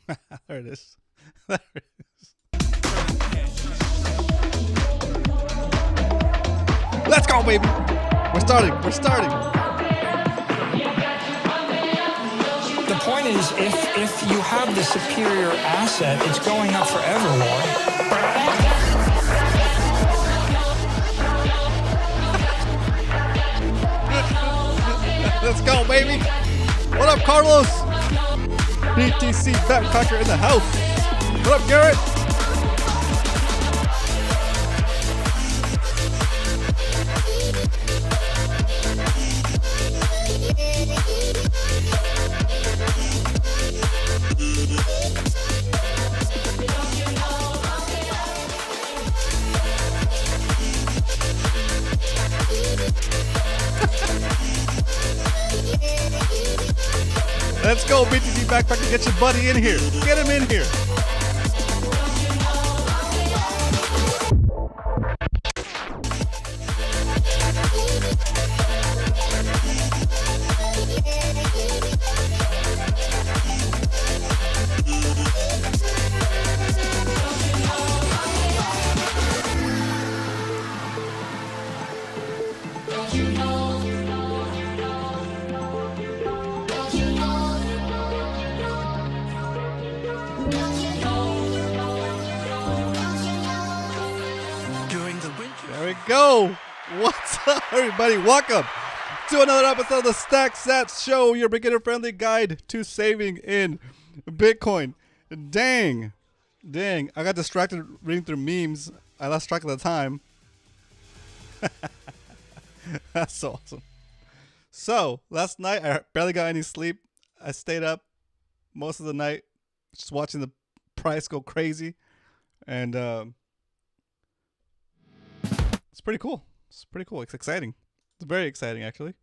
There it is. There it is. Let's go, baby. We're starting. We're starting. The point is, if you have the superior asset, it's going up forever, Warren. Let's go, baby. What up, Carlos? BTC backpacker in the house. What up, Garrett? Let's go, BTC backpacker. Get your buddy in here. Get him in here. There we go. What's up, everybody? Welcome to another episode of the SATS Show, your beginner-friendly guide to saving in Bitcoin. Dang. I got distracted reading through memes. I lost track of the time. That's so awesome. So, last night, I barely got any sleep. I stayed up most of the night just watching the price go crazy. And, it's pretty cool. It's pretty cool. It's exciting. It's very exciting, actually.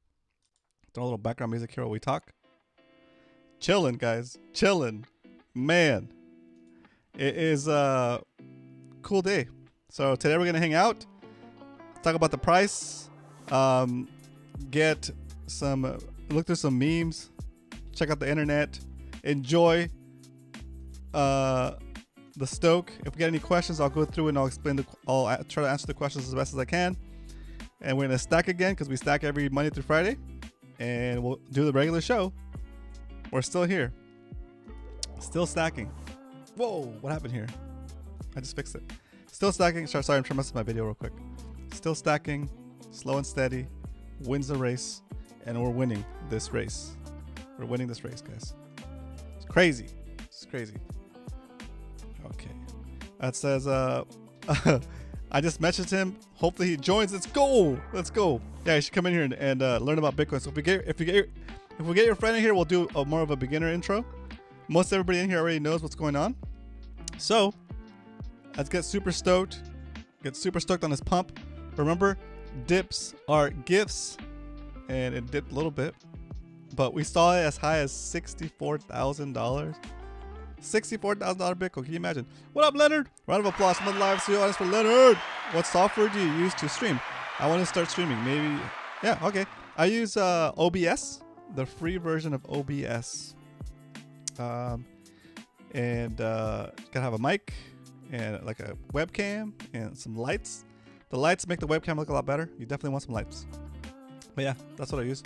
Throw a little background music here while we talk. Chilling, guys. Chilling. Man. It is a cool day. So today we're going to hang out. Talk about the price. Get some... look through some memes. Check out the internet. Enjoy the stoke. If we get any questions, I'll go through and I'll explain. I'll try to answer the questions as best as I can. And we're gonna stack again because we stack every Monday through Friday, and we'll do the regular show. We're still here, still stacking. Whoa, what happened here? I just fixed it. Still stacking. Sorry, I'm trying to mess with my video real quick. Still stacking, slow and steady. Wins the race, and we're winning this race. We're winning this race, guys. It's crazy. It's crazy. Okay, that says I just messaged him. Hopefully he joins. Let's go. Yeah, you should come in here and learn about Bitcoin. So if we get your friend in here, we'll do more of a beginner intro. Most everybody in here already knows what's going on. So let's get super stoked. Get super stoked on this pump. Remember, dips are gifts, and it dipped a little bit, but we saw it as high as $64,000. $64,000 Bitcoin. Can you imagine? What up, Leonard? Round of applause from the live studio audience for Leonard. What software do you use to stream? I want to start streaming. Maybe. Yeah. Okay. I use OBS, the free version of OBS. And gotta have a mic and like a webcam and some lights. The lights make the webcam look a lot better. You definitely want some lights. But yeah, that's what I use.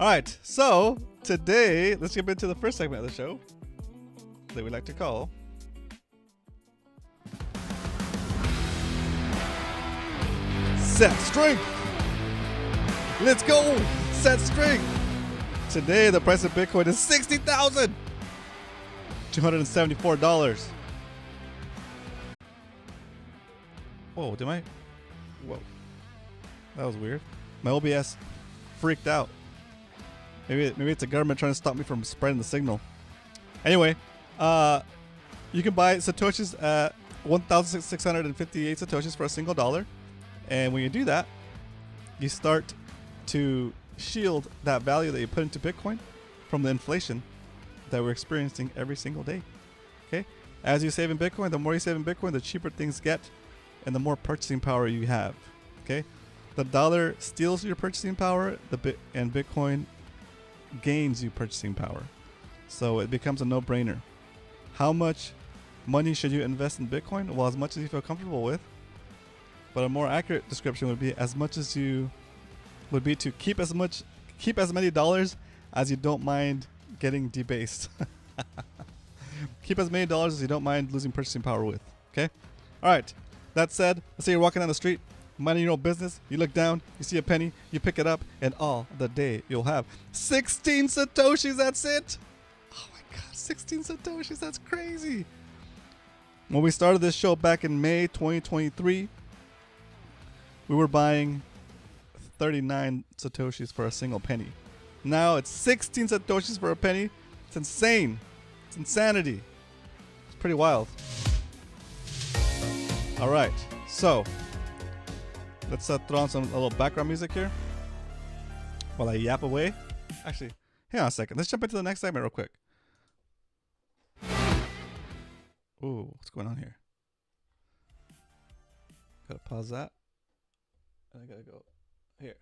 All right. So today, let's get into the first segment of the show that we like to call Set Strength. Let's go. Set Strength. Today the price of Bitcoin is $60,274. Whoa, whoa, that was weird. My OBS freaked out. Maybe it's the government trying to stop me from spreading the signal. Anyway, you can buy Satoshis at 1,658 Satoshis for a single dollar. And when you do that, you start to shield that value that you put into Bitcoin from the inflation that we're experiencing every single day. Okay? As you save in Bitcoin, the more you save in Bitcoin, the cheaper things get and the more purchasing power you have. Okay? The dollar steals your purchasing power, and Bitcoin gains you purchasing power. So it becomes a no-brainer. How much money should you invest in Bitcoin? Well, as much as you feel comfortable with. But a more accurate description would be as much as you would be to keep as many dollars as you don't mind getting debased. Keep as many dollars as you don't mind losing purchasing power with. Okay? All right. That said, let's say you're walking down the street, minding your own business. You look down, you see a penny, you pick it up, and all the day you'll have 16 Satoshis. That's it. Oh my God, 16 Satoshis. That's crazy. When we started this show back in May 2023, we were buying 39 Satoshis for a single penny. Now it's 16 Satoshis for a penny. It's insane. It's insanity. It's pretty wild. All right, so let's throw on a little background music here while I yap away. Actually, hang on a second. Let's jump into the next segment real quick. Ooh, what's going on here? Gotta pause that. And I gotta go here.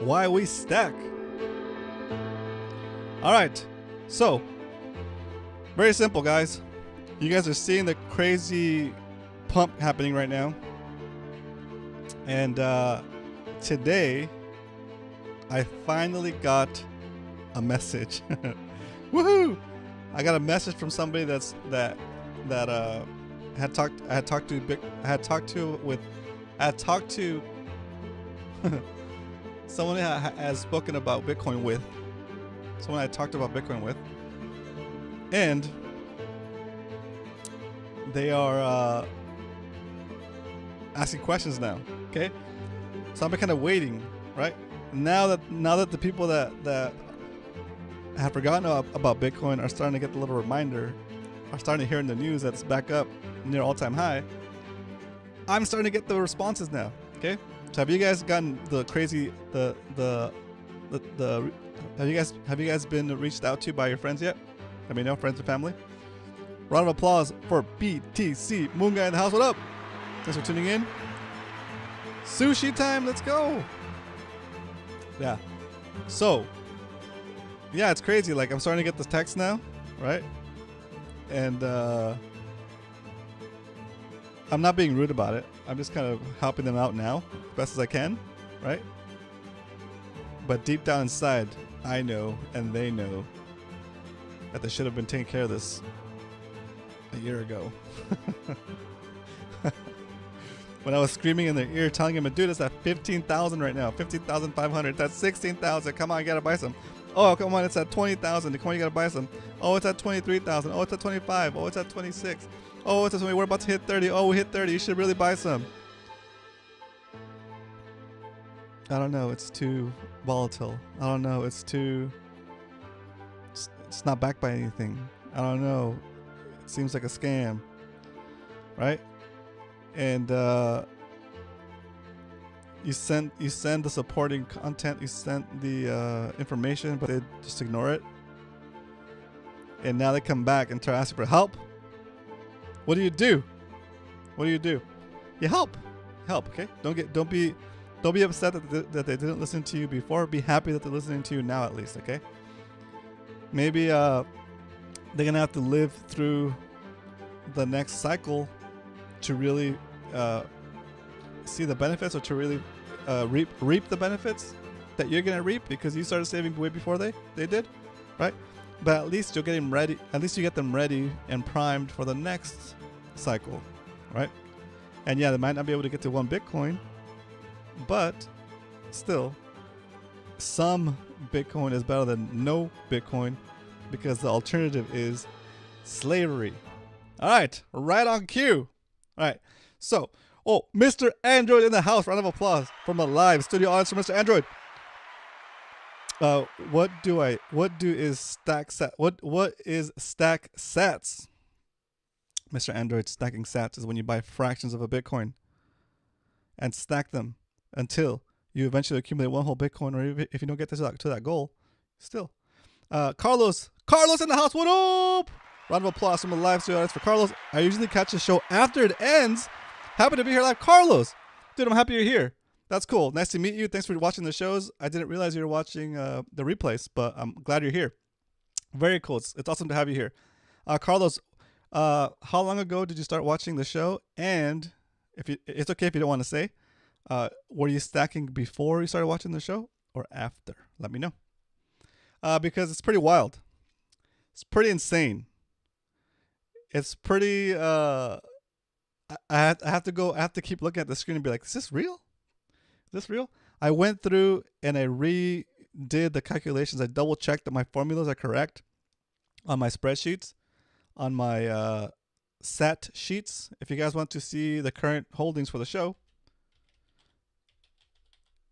Why we stack. All right, so very simple, guys. You guys are seeing the crazy pump happening right now. And today, I finally got a message. Woohoo! I got a message from somebody that had talked to someone I has spoken about Bitcoin with. Someone I talked about Bitcoin with. And they are asking questions now. Okay, so I've been kind of waiting, right? Now that the people that have forgotten about Bitcoin are starting to get the little reminder, are starting to hear in the news that it's back up near all-time high. I'm starting to get the responses now. Okay, so have you guys gotten the crazy have you guys been reached out to by your friends yet? Let me know, friends and family. Round of applause for BTC. Moon Guy in the house. What up? Thanks for tuning in. Sushi time. Let's go. Yeah. So, yeah, it's crazy. Like, I'm starting to get the text now, right? And I'm not being rude about it. I'm just kind of helping them out now, as best as I can, right? But deep down inside, I know and they know that they should have been taking care of this a year ago. When I was screaming in their ear, telling him, dude, it's at 15,000 right now, 15,500. That's 16,000. Come on, you gotta buy some. Oh, come on, it's at 20,000. Come on, you gotta buy some. Oh, it's at 23,000. Oh, it's at 25. Oh, it's at 26. Oh, it's at 20. We're about to hit 30. Oh, we hit 30. You should really buy some. I don't know. It's too volatile. I don't know. It's not backed by anything. I don't know. It seems like a scam, right? And you send the supporting content, you send the information, but they just ignore it. And now they come back and try asking for help. What do you do? What do you do? You help. Help, okay? Don't be upset that they didn't listen to you before. Be happy that they're listening to you now, at least, okay? Maybe they're gonna have to live through the next cycle to really see the benefits, or to really reap the benefits that you're gonna reap, because you started saving way before they did, right? But at least you'll get them ready. At least you get them ready and primed for the next cycle, right? And yeah, they might not be able to get to 1 Bitcoin, but still, some Bitcoin is better than no Bitcoin, because the alternative is slavery. All right, right on cue. All right, so, Mr. Android in the house. Round of applause from a live studio audience for Mr. Android. What is stack SATS? Mr. Android, stacking SATS is when you buy fractions of a Bitcoin and stack them until you eventually accumulate 1 whole Bitcoin, or if you don't get to that goal, still. Carlos in the house. What up? Round of applause from a live studio audience for Carlos. I usually catch the show after it ends. Happy to be here live. Carlos, dude, I'm happy you're here. That's cool. Nice to meet you. Thanks for watching the shows. I didn't realize you were watching the replays, but I'm glad you're here. Very cool. It's awesome to have you here. Carlos, how long ago did you start watching the show? And it's okay if you don't want to say, were you stacking before you started watching the show or after? Let me know. Because it's pretty wild. It's pretty insane. It's pretty. I have to go. I have to keep looking at the screen and be like, "Is this real? Is this real?" I went through and I redid the calculations. I double checked that my formulas are correct on my spreadsheets, on my SAT sheets. If you guys want to see the current holdings for the show,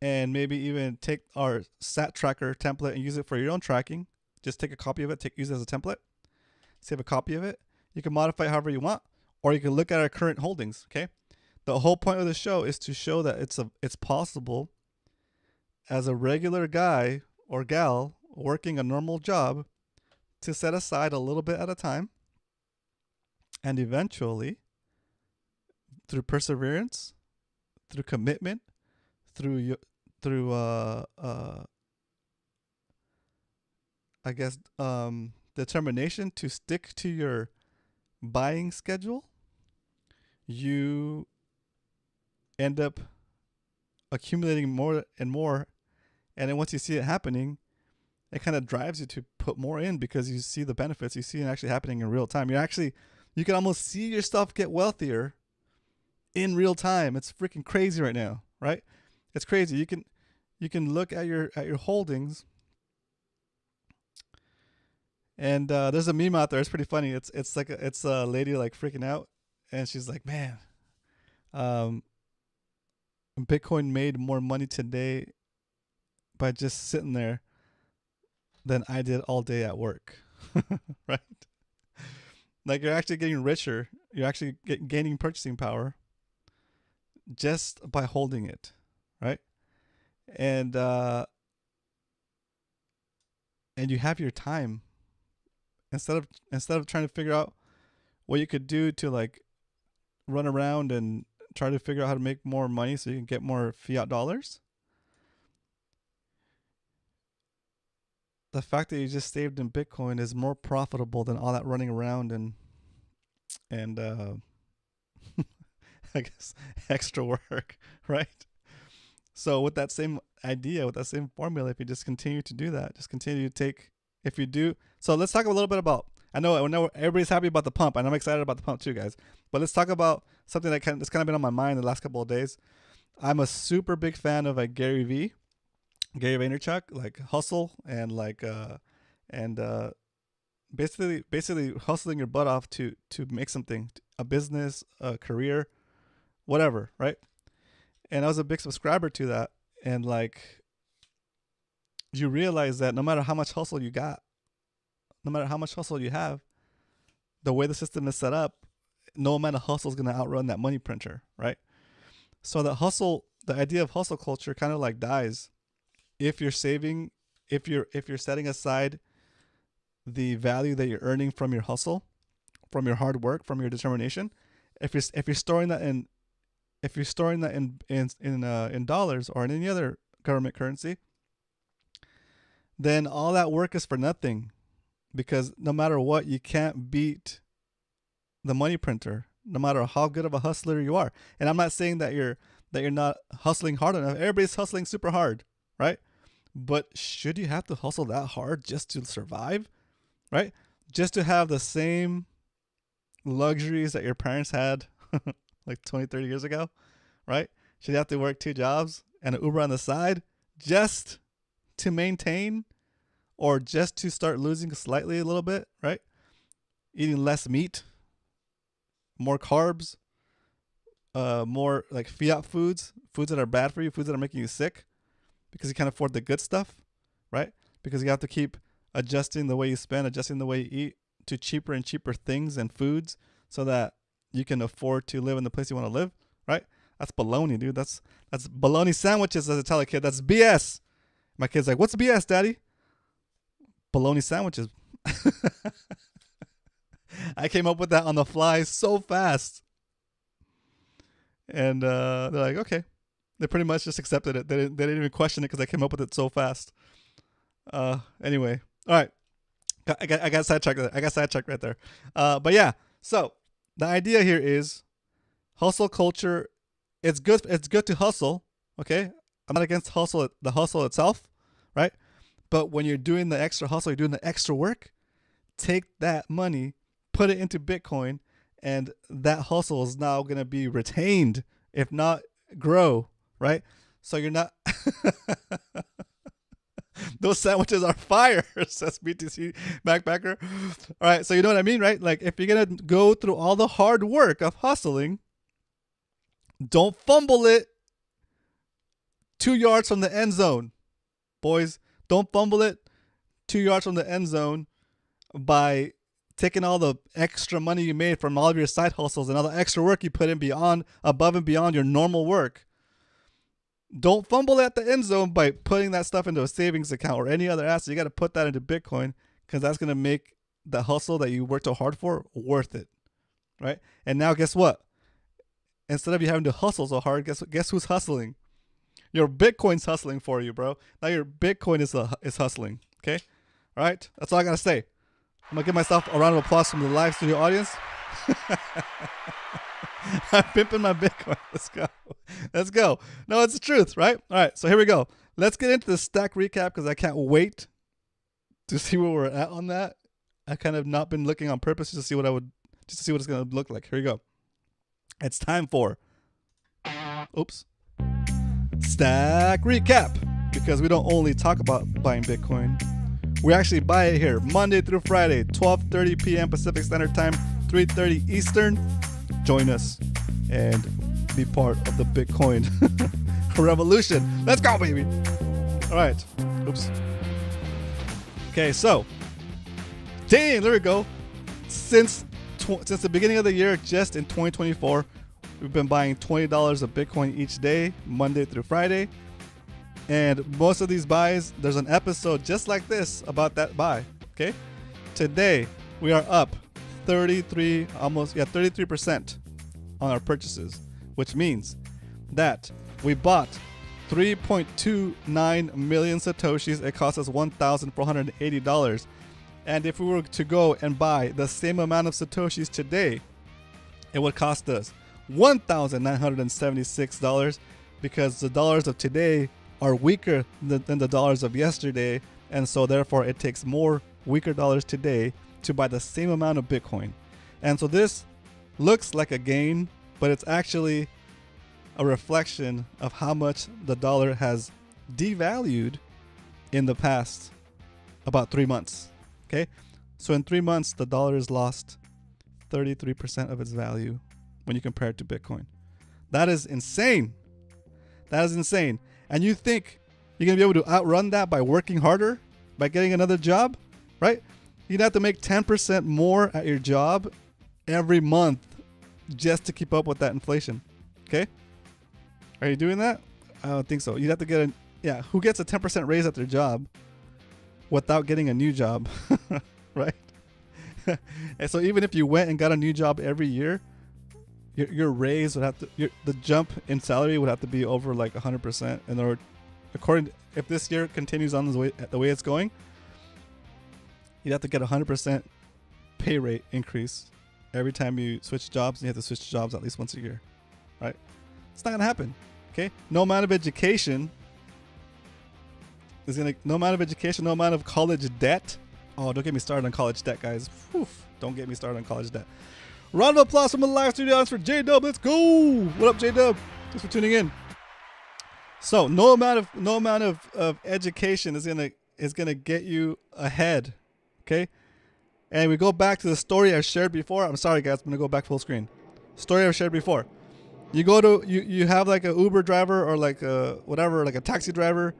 and maybe even take our SAT tracker template and use it for your own tracking, just take a copy of it, use it as a template, save a copy of it. You can modify it however you want, or you can look at our current holdings. Okay, the whole point of the show is to show that it's possible as a regular guy or gal working a normal job to set aside a little bit at a time, and eventually, through perseverance, through commitment, through I guess determination to stick to your buying schedule, you end up accumulating more and more. And then once you see it happening, it kind of drives you to put more in because you see the benefits. You see it actually happening in real time. You can almost see your stuff get wealthier in real time. It's freaking crazy right now, right? It's crazy. You can look at your holdings, and there's a meme out there. It's pretty funny. It's like it's a lady like freaking out, and she's like, "Man, Bitcoin made more money today by just sitting there than I did all day at work." Right? Like you're actually getting richer. You're actually gaining purchasing power just by holding it, right? And you have your time instead of trying to figure out what you could do to like run around and try to figure out how to make more money so you can get more fiat dollars. The fact that you just saved in Bitcoin is more profitable than all that running around and I guess extra work, right? So with that same idea, with that same formula, if you just continue to do that, just continue to take, if you do. So let's talk a little bit about, I know everybody's happy about the pump, and I'm excited about the pump too, guys. But let's talk about something that's kind of been on my mind the last couple of days. I'm a super big fan of like Gary Vaynerchuk, like hustle and like basically hustling your butt off to make something, a business, a career, whatever, right? And I was a big subscriber to that. And like, you realize that no matter how much hustle you got, no matter how much hustle you have, the way the system is set up, no amount of hustle is going to outrun that money printer, right? So the idea of hustle culture kind of like dies if you're saving, if you're setting aside the value that you're earning from your hustle, from your hard work, from your determination. If you're storing that in dollars or in any other government currency, then all that work is for nothing, because no matter what, you can't beat the money printer, no matter how good of a hustler you are. And I'm not saying that you're not hustling hard enough. Everybody's hustling super hard, right? But should you have to hustle that hard just to survive, right? Just to have the same luxuries that your parents had like 20, 30 years ago, right? Should you have to work 2 jobs and an Uber on the side just to maintain, or just to start losing slightly a little bit, right? Eating less meat, more carbs, more like fiat foods that are bad for you, foods that are making you sick because you can't afford the good stuff, right? Because you have to keep adjusting the way you spend, adjusting the way you eat to cheaper and cheaper things and foods so that you can afford to live in the place you want to live, right? That's baloney, dude. That's baloney sandwiches, as I tell a kid. That's BS. My kid's like, "What's BS, Daddy?" Bologna sandwiches. I came up with that on the fly so fast. And they're like, okay. They pretty much just accepted it. They didn't even question it because I came up with it so fast. Anyway. All right. I got sidetracked. I got sidetracked right there. But yeah. So the idea here is hustle culture. It's good. It's good to hustle. Okay. I'm not against the hustle itself, right? But when you're doing the extra hustle, you're doing the extra work. Take that money, put it into Bitcoin, and that hustle is now gonna be retained, if not grow, right? So you're not. Those sandwiches are fire, says BTC Backpacker. All right, so you know what I mean, right? Like, if you're going to go through all the hard work of hustling, don't fumble it 2 yards from the end zone. Boys, don't fumble it 2 yards from the end zone by taking all the extra money you made from all of your side hustles and all the extra work you put in above and beyond your normal work. Don't fumble at the end zone by putting that stuff into a savings account or any other asset. You got to put that into Bitcoin, because that's going to make the hustle that you worked so hard for worth it, right? And now guess what? Instead of you having to hustle so hard, guess who's hustling? Your Bitcoin's hustling for you, bro. Now your Bitcoin is hustling, okay? All right? That's all I got to say. I'm going to give myself a round of applause from the live studio audience. I'm pimping my Bitcoin. Let's go. Let's go. No, it's the truth, right? All right, so here we go. Let's get into the stack recap, because I can't wait to see where we're at on that. I kind of not been looking on purpose just to see what it's gonna look like. Here we go. It's time for stack recap, because we don't only talk about buying Bitcoin. We actually buy it here Monday through Friday, 12:30 p.m. Pacific Standard Time, 3:30 Eastern. Join us and be part of the Bitcoin revolution. Let's go, baby. All right. Okay, so, dang, there we go. Since the beginning of the year, just in 2024, we've been buying $20 of Bitcoin each day, Monday through Friday. And most of these buys, there's an episode just like this about that buy. Okay, today we are up 33% on our purchases, which means that we bought 3.29 million Satoshis. It cost us $1,480. And if we were to go and buy the same amount of Satoshis today, it would cost us $1,976, because the dollars of today are weaker than the dollars of yesterday. And so therefore it takes more weaker dollars today to buy the same amount of Bitcoin. And so this looks like a gain, but it's actually a reflection of how much the dollar has devalued in the past about 3 months. Okay, so in 3 months, the dollar has lost 33% of its value when you compare it to Bitcoin. That is insane. That is insane. And you think you're going to be able to outrun that by working harder, by getting another job, right? You'd have to make 10% more at your job every month just to keep up with that inflation. Okay? Are you doing that? I don't think so. You'd have to get who gets a 10% raise at their job without getting a new job, right? And so even if you went and got a new job every year, your raise would have to, the jump in salary would have to be over like 100%. And if this year continues on the way it's going, you'd have to get 100% pay rate increase every time you switch jobs. And you have to switch jobs at least once a year, right? It's not gonna happen. Okay, no amount of education, no amount of college debt. Oh, don't get me started on college debt, guys. Whew, don't get me started on college debt. Round of applause from the live studio audience for J-Dub. Let's go. What up, J-Dub? Thanks for tuning in. So no amount of education is gonna get you ahead. Okay, and we go back to the story I shared before. I'm sorry, guys. I'm gonna go back full screen. Story I shared before. You go to you have like a Uber driver or like a whatever, like a taxi driver,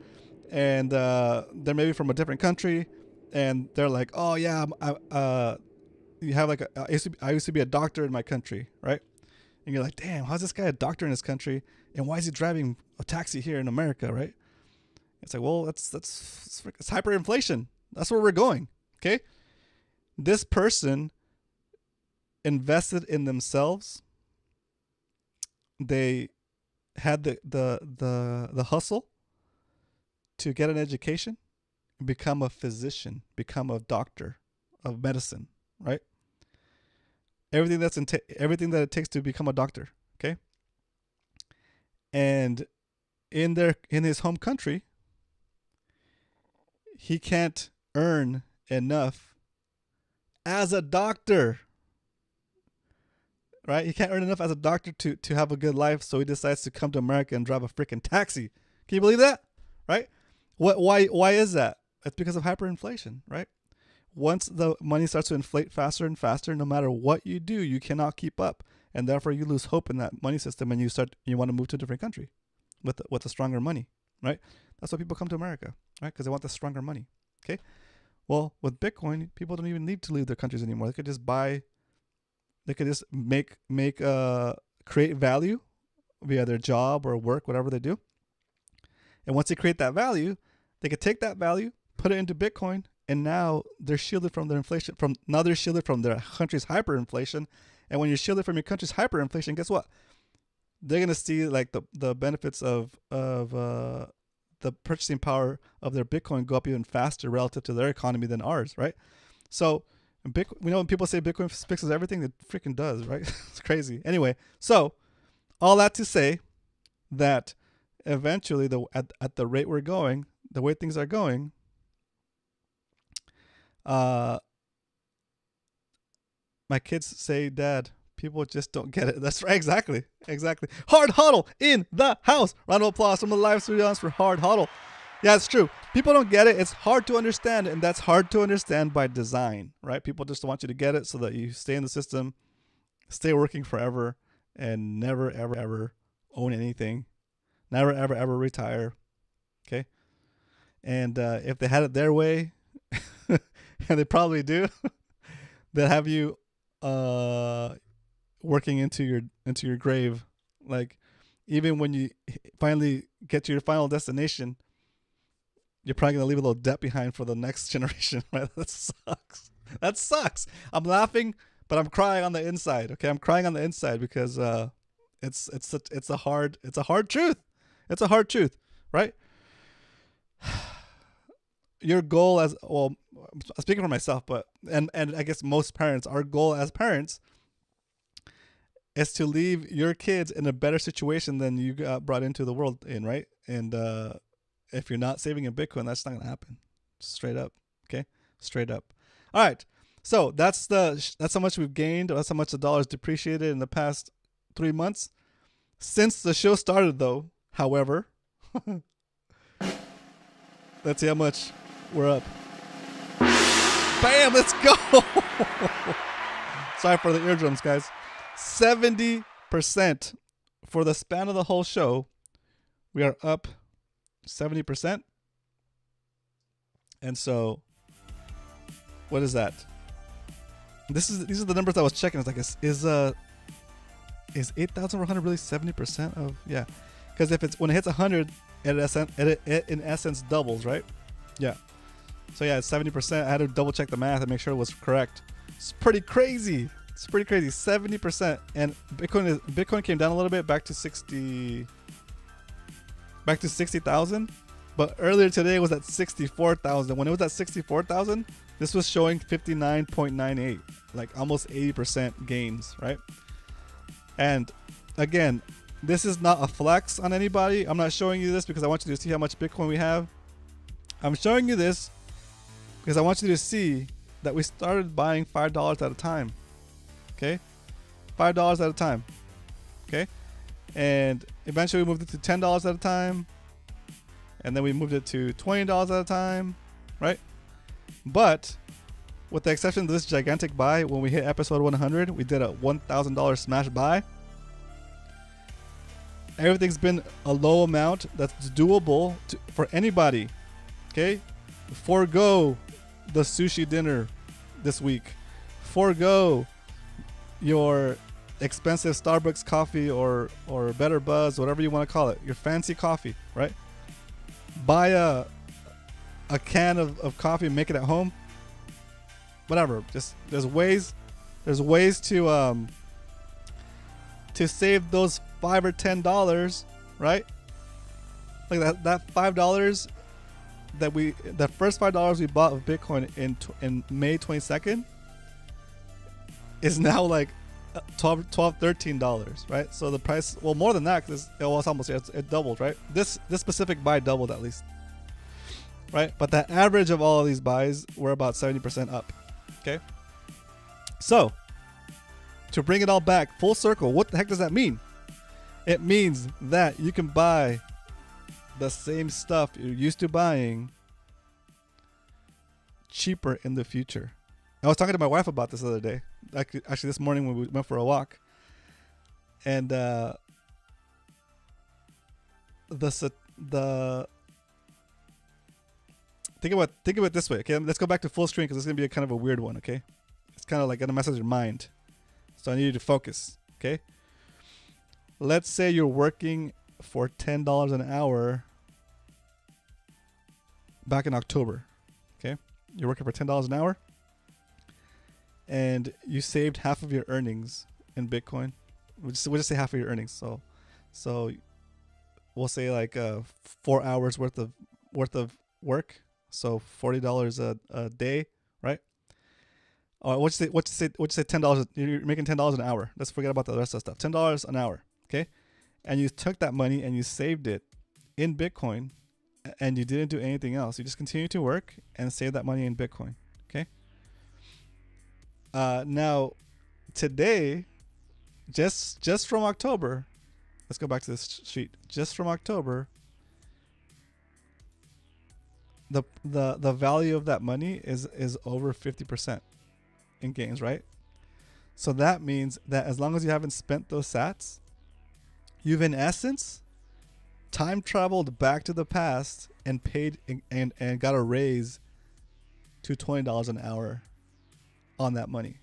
and they're maybe from a different country, and they're like, oh yeah, you have like I used to be a doctor in my country, right? And you're like, damn, how's this guy a doctor in his country, and why is he driving a taxi here in America, right? It's like, well, it's hyperinflation. That's where we're going. Okay, this person invested in themselves. They had the hustle to get an education, become a physician, become a doctor, of medicine, right? Everything everything that it takes to become a doctor, okay? And in his home country, he can't earn enough as a doctor, right? He can't earn enough as a doctor to have a good life, so he decides to come to America and drive a freaking taxi. Can you believe that? Right? Why is that? It's because of hyperinflation, right? Once the money starts to inflate faster and faster, no matter what you do, you cannot keep up, and therefore you lose hope in that money system, and you want to move to a different country with a stronger money, right? That's why people come to America, right? Because they want the stronger money. Okay. Well, with Bitcoin, people don't even need to leave their countries anymore. They could just buy. They could just create value via their job or work, whatever they do. And once they create that value, they could take that value, put it into Bitcoin, and now they're shielded from their inflation. Now they're shielded from their country's hyperinflation. And when you're shielded from your country's hyperinflation, guess what? They're gonna see like the benefits of the purchasing power of their Bitcoin go up even faster relative to their economy than ours, right? So we know when people say Bitcoin fixes everything, it freaking does, right? It's crazy. Anyway, so all that to say that eventually, at the rate we're going, the way things are going, my kids say, Dad, people just don't get it. That's right. Exactly. Hard Huddle in the house. Round of applause from the live studios for Hard Huddle. Yeah, it's true. People don't get it. It's hard to understand, and that's hard to understand by design, right? People just want you to get it so that you stay in the system, stay working forever, and never, ever, ever own anything. Never, ever, ever retire. Okay? And if they had it their way, and they probably do, they'll have you working into your grave. Like, even when you finally get to your final destination, you're probably gonna leave a little debt behind for the next generation, right? That sucks. I'm laughing, but I'm crying on the inside. Okay, I'm crying on the inside because it's a hard truth. It's a hard truth, right? Your goal as well, speaking for myself, but and I guess most parents, our goal as parents is to leave your kids in a better situation than you got brought into the world in, right? And if you're not saving in Bitcoin, that's not gonna happen. Straight up, okay? Straight up. All right. So that's how much we've gained. That's how much the dollar's depreciated in the past 3 months. Since the show started, though, however, let's see how much we're up. Bam! Let's go. Sorry for the eardrums, guys. 70% for the span of the whole show. We are up 70%. And so, what is that? These are the numbers I was checking. It's like, is 8,100 really 70% of? Yeah, because when it hits 100, it in essence doubles, right? Yeah. So yeah, it's 70%. I had to double check the math and make sure it was correct. It's pretty crazy. 70%. And Bitcoin came down a little bit, back to 60,000. But earlier today it was at 64,000. When it was at 64,000, this was showing 59.98, like almost 80% gains, right? And again, this is not a flex on anybody. I'm not showing you this because I want you to see how much Bitcoin we have. I'm showing you this because I want you to see that we started buying $5 at a time. Okay? $5 at a time. Okay? And eventually we moved it to $10 at a time. And then we moved it to $20 at a time. Right? But with the exception of this gigantic buy, when we hit episode 100, we did a $1,000 smash buy. Everything's been a low amount that's doable for anybody. Okay? Forgo the sushi dinner this week. Forgo your expensive Starbucks coffee or Better Buzz, whatever you want to call it. Your fancy coffee, right? Buy a can of coffee and make it at home. Whatever. Just there's ways to save those $5 or $10, right? Like that $5 the first $5 we bought of Bitcoin in May 22nd is now like $13, right? So the price, well, more than that, because it's almost, it doubled, right? This specific buy doubled at least, right? But the average of all of these buys were about 70% up. Okay, so to bring it all back full circle, what the heck does that mean? It means that you can buy the same stuff you're used to buying cheaper in the future. I was talking to my wife about this the other day, actually this morning when we went for a walk, and think about it this way. Okay, let's go back to full screen because it's gonna be a kind of a weird one. Okay, it's kind of like gonna mess with your mind, so I need you to focus. Okay, let's say you're working for $10 an hour back in October. Okay, you're working for $10 an hour, and you saved half of your earnings in Bitcoin. We'll just say half of your earnings. So we'll say like 4 hours worth of work. So $40 a day, right? Or what you say $10? You're making $10 an hour. Let's forget about the rest of the stuff. $10 an hour, okay? And you took that money and you saved it in Bitcoin, and you didn't do anything else. You just continued to work and save that money in Bitcoin, okay? Now, today, just from October, let's go back to this sheet. Just from October, the value of that money is over 50% in gains, right? So that means that as long as you haven't spent those SATs, you've in essence time traveled back to the past and paid and got a raise to $20 an hour on that money.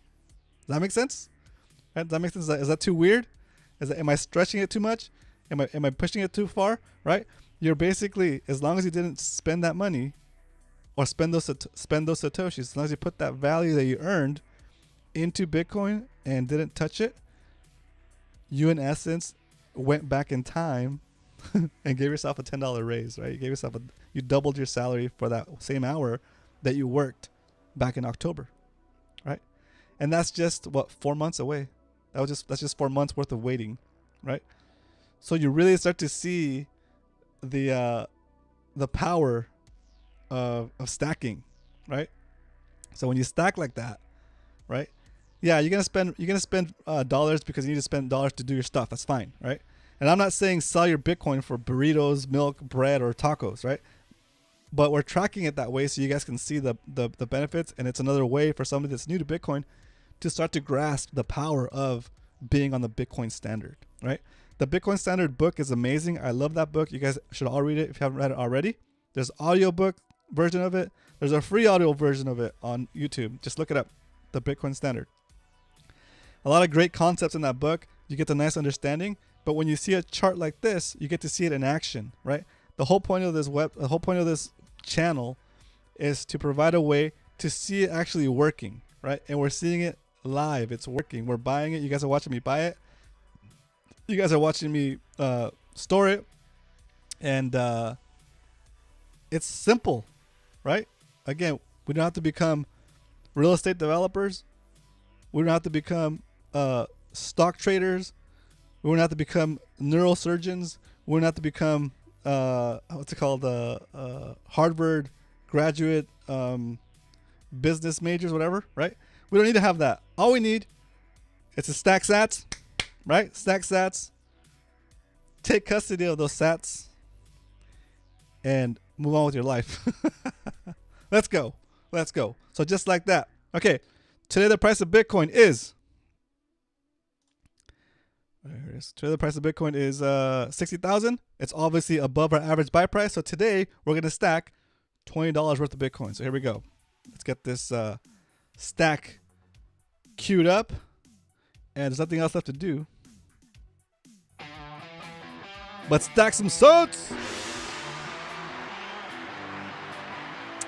Does that make sense? Right? Does that make sense? Is that too weird? Am I stretching it too much? Am I pushing it too far? Right? You're basically, as long as you didn't spend that money or spend those satoshis, as long as you put that value that you earned into Bitcoin and didn't touch it, you in essence went back in time and gave yourself a $10 raise, right? You doubled your salary for that same hour that you worked back in October, right? And that's just 4 months away. That's just 4 months worth of waiting, right? So you really start to see the power of stacking, right? So when you stack like that, right? Yeah, you're gonna spend dollars because you need to spend dollars to do your stuff. That's fine, right? And I'm not saying sell your Bitcoin for burritos, milk, bread, or tacos, right? But we're tracking it that way so you guys can see the benefits, and it's another way for somebody that's new to Bitcoin to start to grasp the power of being on the Bitcoin Standard, right? The Bitcoin Standard book is amazing. I love that book. You guys should all read it if you haven't read it already. There's an audiobook version of it. There's a free audio version of it on YouTube. Just look it up, the Bitcoin Standard. A lot of great concepts in that book. You get a nice understanding, but when you see a chart like this, you get to see it in action, right? The whole point of this channel is to provide a way to see it actually working, right? And we're seeing it live. It's working. We're buying it. You guys are watching me buy it. You guys are watching me store it, and it's simple, right? Again, we don't have to become real estate developers. We don't have to become stock traders. We don't have to become neurosurgeons. We don't have to become Harvard graduate business majors, whatever, right? We don't need to have that. All we need is to stack SATs, right? Stack SATs, take custody of those SATs, and move on with your life. Let's go. So just like that. Okay. Today the price of Bitcoin is. There it is. Today the price of Bitcoin is 60,000. It's obviously above our average buy price. So today we're gonna stack $20 worth of Bitcoin. So here we go. Let's get this stack queued up, and there's nothing else left to do but stack some SATs.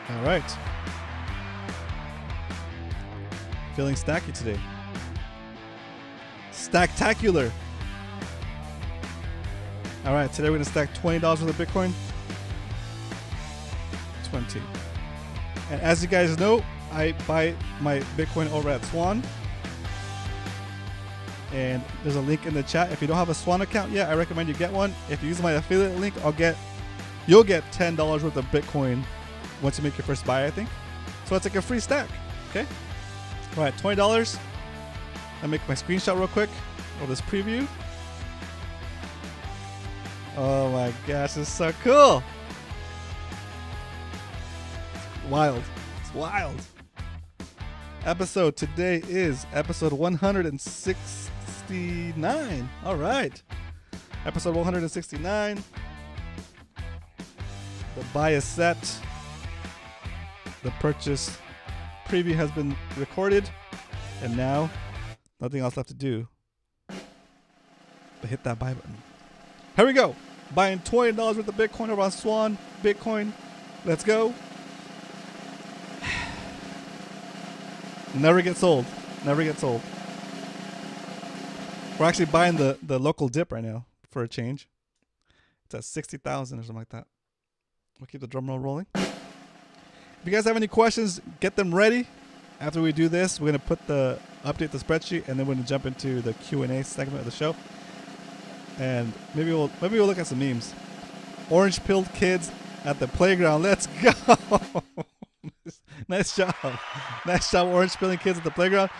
All right. Feeling stacky today. Stacktacular. All right, today we're gonna stack $20 worth of Bitcoin. $20 And as you guys know, I buy my Bitcoin over at Swan. And there's a link in the chat. If you don't have a Swan account yet, I recommend you get one. If you use my affiliate link, you'll get $10 worth of Bitcoin once you make your first buy, I think. So it's like a free stack. Okay. All right, $20. I'll make my screenshot real quick of this preview. Oh my gosh, this is so cool. It's wild. It's wild. Episode today is episode 169. All right. Episode 169. The buy is set. The purchase preview has been recorded. And now, nothing else left to do but hit that buy button. Here we go. Buying $20 worth of Bitcoin over on Swan Bitcoin. Let's go. Never gets old. Never gets old. We're actually buying the local dip right now for a change. It's at 60,000 or something like that. We'll keep the drum roll rolling. If you guys have any questions, get them ready. After we do this, we're gonna update the spreadsheet, and then we're gonna jump into the Q&A segment of the show. And maybe we'll look at some memes. Orange pilled kids at the playground. Let's go. Nice job. Nice job, orange pilling kids at the playground.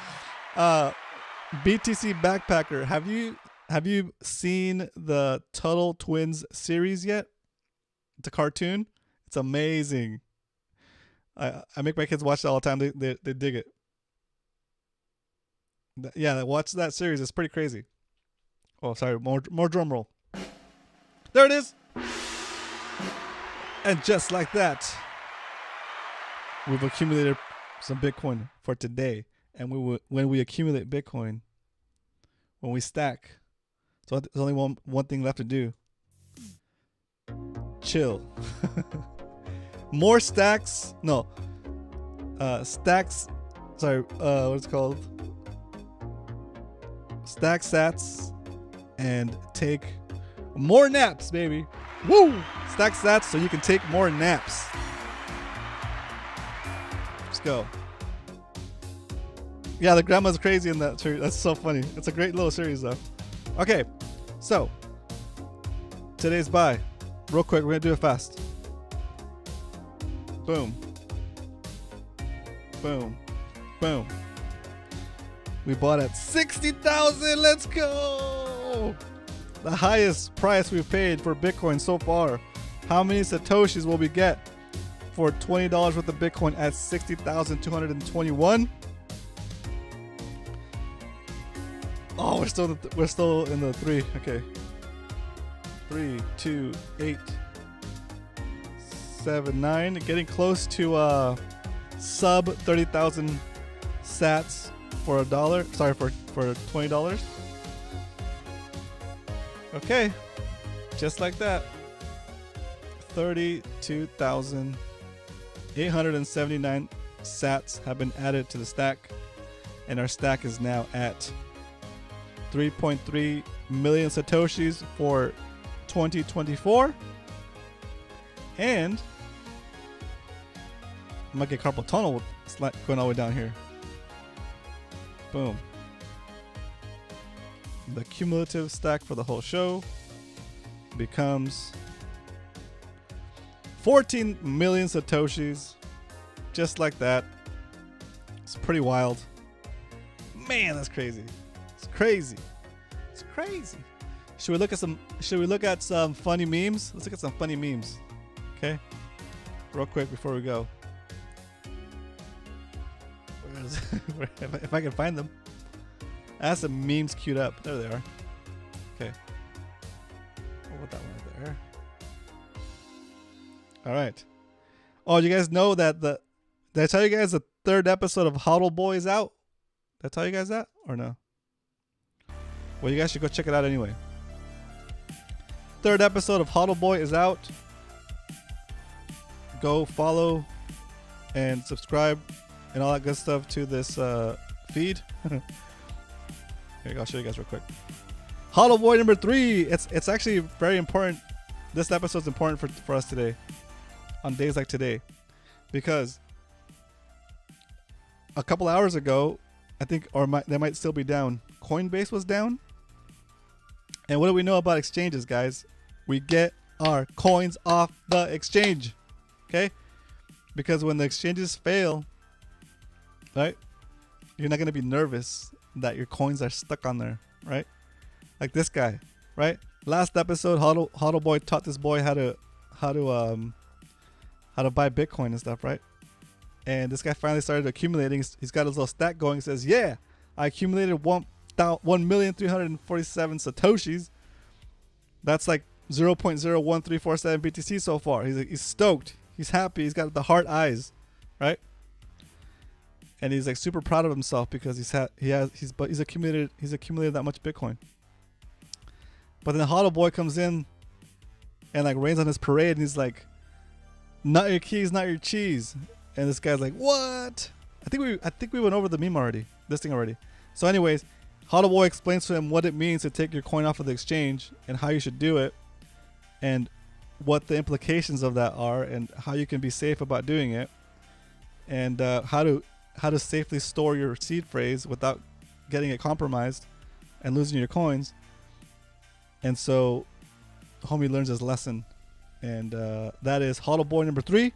BTC Backpacker, have you seen the Tuttle Twins series yet? It's a cartoon. It's amazing. I make my kids watch it all the time. They dig it. Yeah, watch that series. It's pretty crazy. Oh, sorry. More drum roll. There it is. And just like that, we've accumulated some Bitcoin for today. And when we accumulate Bitcoin, when we stack, so there's only one thing left to do. Chill. More stacks. No. Stacks. Sorry. What's it called? Stack SATS and take more naps, baby. Woo! Stack SATS so you can take more naps. Let's go. Yeah, the grandma's crazy in that series. That's so funny. It's a great little series, though. Okay, so today's buy. Real quick, we're gonna do it fast. Boom. Boom. Boom. We bought at 60,000. Let's go. The highest price we've paid for Bitcoin so far. How many Satoshis will we get for $20 worth of Bitcoin at 60,221? Oh, we're still in the 3. Okay. 3, 2, 8, 7, 9. Getting close to sub 30,000 sats for $1. Sorry, for $20. Okay, just like that. 32,879 sats have been added to the stack, and our stack is now at 3.3 million satoshis for 2024. And I might get carpal tunnel going all the way down here. Boom. The cumulative stack for the whole show becomes 14 million satoshis. Just like that. It's pretty wild. Man, that's crazy. It's crazy. It's crazy. Should we look at some funny memes? Let's look at some funny memes. Okay? Real quick before we go. If I can find them. I have some memes queued up. There they are. Okay. I'll put that one right there. All right. Oh, you guys know that did I tell you guys the 3rd episode of Hodl Boy is out? Did I tell you guys that or no? Well, you guys should go check it out anyway. 3rd episode of Hodl Boy is out. Go follow and subscribe and all that good stuff to this feed. Here, I'll show you guys real quick. Hodl Boy number 3. It's actually very important. This episode's important for us today, on days like today, because a couple hours ago, I think, they might still be down. Coinbase was down. And what do we know about exchanges, guys? We get our coins off the exchange, okay? Because when the exchanges fail, right, you're not going to be nervous that your coins are stuck on there, right? Like this guy, right? Last episode, Hodl Boy taught this boy how to buy Bitcoin and stuff, right? And this guy finally started accumulating. He's got his little stack going. He says, yeah, I accumulated 1,347 Satoshis. That's like 0.01347 BTC so far. He's stoked. He's happy. He's got the heart eyes, right? And he's like super proud of himself because he's accumulated that much Bitcoin. But then the Hodl Boy comes in and like rains on his parade, and he's like, not your keys, not your cheese. And this guy's like, what? I think we went over the meme already. This thing already. So anyways, Hodl Boy explains to him what it means to take your coin off of the exchange and how you should do it, and what the implications of that are, and how you can be safe about doing it, and how to safely store your seed phrase without getting it compromised and losing your coins. And so homie learns his lesson, and that is Hodl Boy number 3.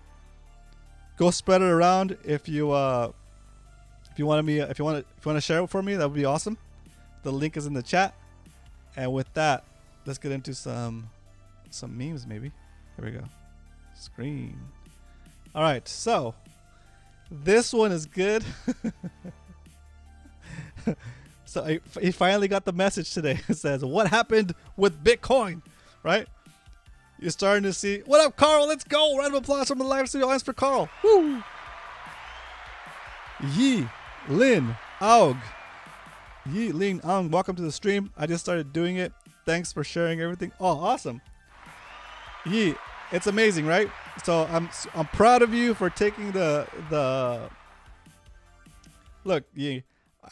Go spread it around if you want to share it for me. That would be awesome. The link is in the chat. And with that, let's get into some memes maybe. Here we go. Screen. All right, so this one is good. So he finally got the message today. It says, what happened with Bitcoin? Right? You're starting to see. What up, Carl? Let's go. Round of applause from the live studio audience for Carl. Woo! Yi Lin Aug. Yi Lin Aung, welcome to the stream. I just started doing it. Thanks for sharing everything. Oh, awesome. Yi, it's amazing, right? So I'm proud of you for taking the look, Yi.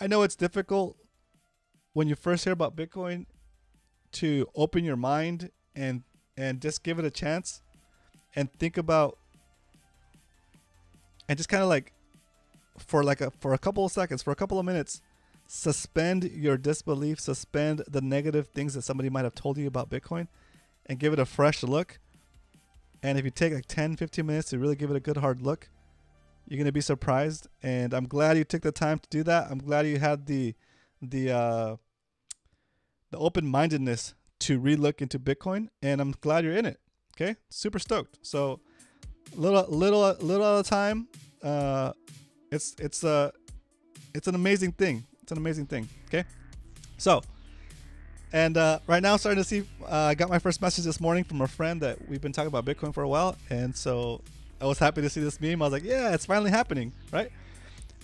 I know it's difficult when you first hear about Bitcoin to open your mind and just give it a chance and think about, and just kind of like for a couple of seconds, for a couple of minutes, suspend your disbelief, suspend the negative things that somebody might have told you about Bitcoin, and give it a fresh look. And if you take like 10-15 minutes to really give it a good hard look, you're going to be surprised. And I'm glad you took the time to do that. I'm glad you had the open-mindedness to relook into Bitcoin, and I'm glad you're in it. Okay, super stoked. So little at a time. It's an amazing thing. It's an amazing thing. Okay, so and right now I'm starting to see. I got my first message this morning from a friend that we've been talking about Bitcoin for a while, and so I was happy to see this meme. I was like, yeah, it's finally happening, right?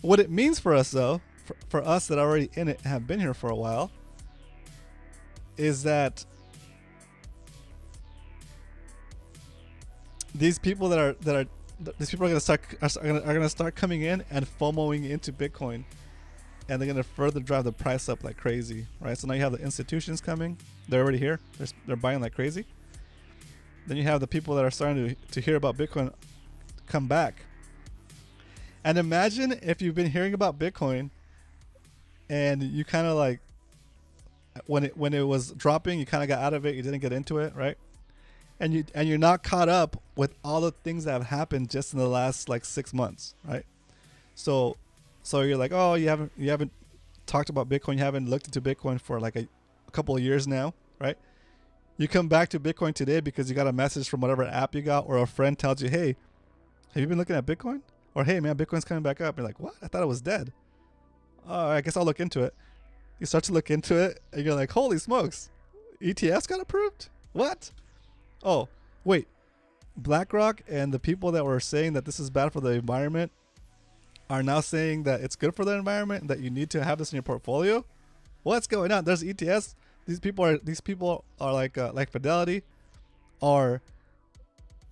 What it means for us, though, for us that are already in it and have been here for a while, is that these people are going to start coming in and FOMOing into Bitcoin, and they're going to further drive the price up like crazy, right? So now you have the institutions coming; they're already here. They're buying like crazy. Then you have the people that are starting to hear about Bitcoin come back. And imagine if you've been hearing about Bitcoin, and you kind of like, when it was dropping, you kind of got out of it. You didn't get into it, right? And you're not caught up with all the things that have happened just in the last like 6 months, right? So you're like, oh, you haven't talked about Bitcoin, you haven't looked into Bitcoin for like a couple of years now, right? You come back to Bitcoin today because you got a message from whatever app you got, or a friend tells you, hey, have you been looking at Bitcoin? Or hey man, Bitcoin's coming back up. You're like, what? I thought it was dead. Oh, I guess I'll look into it. You start to look into it, and you're like, holy smokes, ETFs got approved? What? Oh, wait. BlackRock and the people that were saying that this is bad for the environment are now saying that it's good for the environment and that you need to have this in your portfolio? What's going on? There's ETFs. These people are like Fidelity, are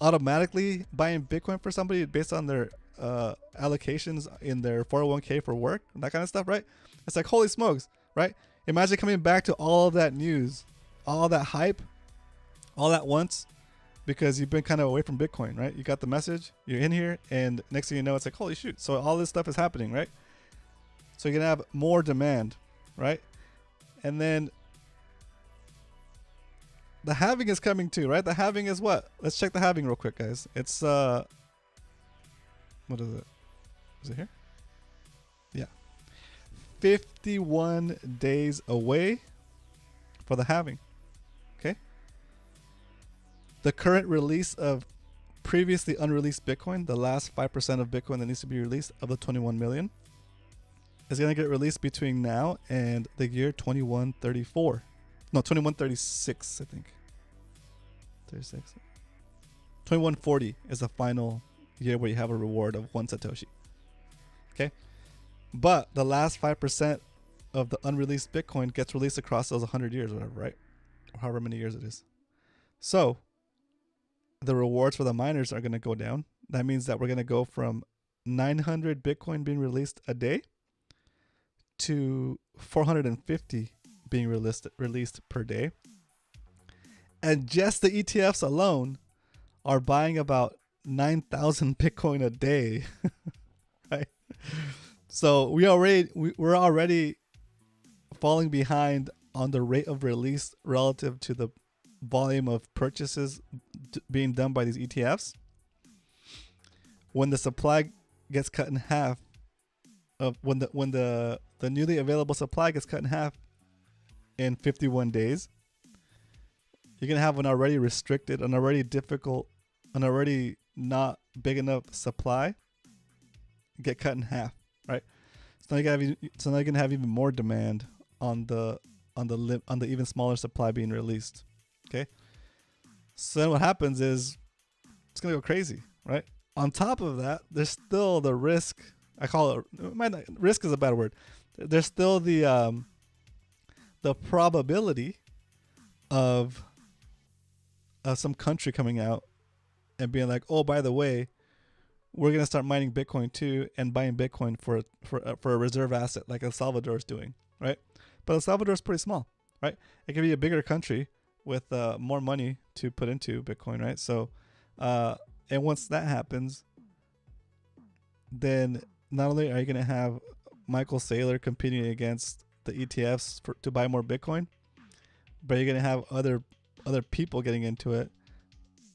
automatically buying Bitcoin for somebody based on their allocations in their 401k for work and that kind of stuff, right? It's like, holy smokes, right? Imagine coming back to all of that news, all that hype, all at once, because you've been kind of away from Bitcoin, right? You got the message, you're in here, and next thing you know, it's like, holy shoot. So all this stuff is happening, right? So you're going to have more demand, right? And then the halving is coming too, right? The halving is what? Let's check the halving real quick, guys. It's, what is it? Is it here? Yeah. 51 days away for the halving. Okay. The current release of previously unreleased Bitcoin, the last 5% of Bitcoin that needs to be released of the 21 million, is going to get released between now and the year 2134. No, 2136, I think. 36. 2140 is the final year where you have a reward of 1 Satoshi. Okay. But the last 5% of the unreleased Bitcoin gets released across those 100 years or whatever, right? Or however many years it is. So the rewards for the miners are going to go down. That means that we're going to go from 900 Bitcoin being released a day to 450 being released per day. And just the ETFs alone are buying about 9,000 Bitcoin a day. Right? So we're already falling behind on the rate of release relative to the volume of purchases being done by these ETFs. When the supply gets cut in half, when the newly available supply gets cut in half in 51 days, you're gonna have an already restricted, an already difficult, an already not big enough supply get cut in half, right? So now you're gonna have even more demand on the even smaller supply being released. Okay. So then what happens is it's gonna go crazy, right? On top of that, there's still the risk. I call it risk is a bad word. There's still the probability of some country coming out and being like, oh, by the way, we're gonna start mining Bitcoin too and buying Bitcoin for a reserve asset like El Salvador is doing, right? But El Salvador is pretty small, right? It could be a bigger country with more money to put into Bitcoin, right? So, and once that happens, then not only are you gonna have Michael Saylor competing against the ETFs to buy more Bitcoin, but you're gonna have other people getting into it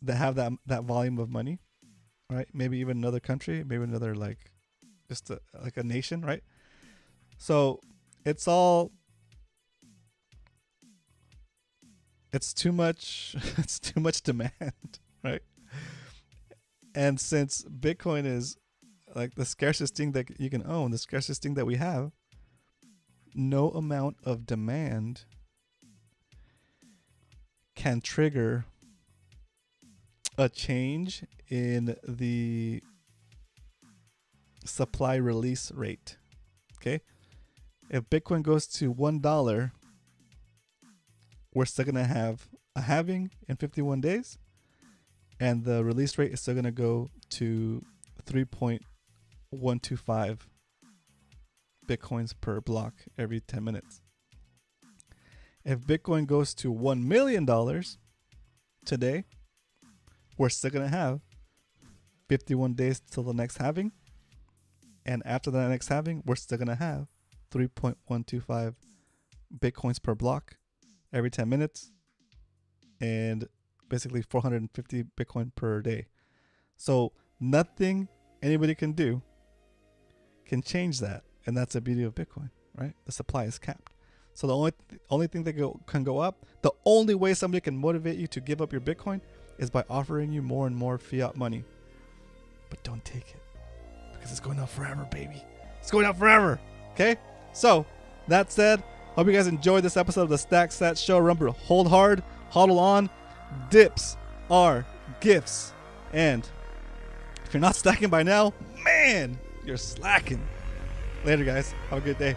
that have that volume of money, right? Maybe even another country, maybe another just like a nation, right? So it's too much. It's too much demand, right? And since Bitcoin is like the scarcest thing that you can own, the scarcest thing that we have, no amount of demand can trigger a change in the supply release rate. Okay. If Bitcoin goes to $1, we're still going to have a halving in 51 days. And the release rate is still going to go to 3.125 Bitcoins per block every 10 minutes. If Bitcoin goes to $1 million today, we're still going to have 51 days till the next halving. And after the next halving, we're still going to have 3.125 Bitcoins per block every 10 minutes. And basically 450 Bitcoin per day. So nothing anybody can do can change that. And that's the beauty of Bitcoin, right? The supply is capped. So the only thing that can go up, the only way somebody can motivate you to give up your Bitcoin is by offering you more and more fiat money. But don't take it, because it's going up forever, baby. It's going up forever. Okay? So that said, hope you guys enjoyed this episode of the StackSats Show. Remember, hold hard, hodl on. Dips are gifts. And if you're not stacking by now, man, you're slacking. Later, guys. Have a good day.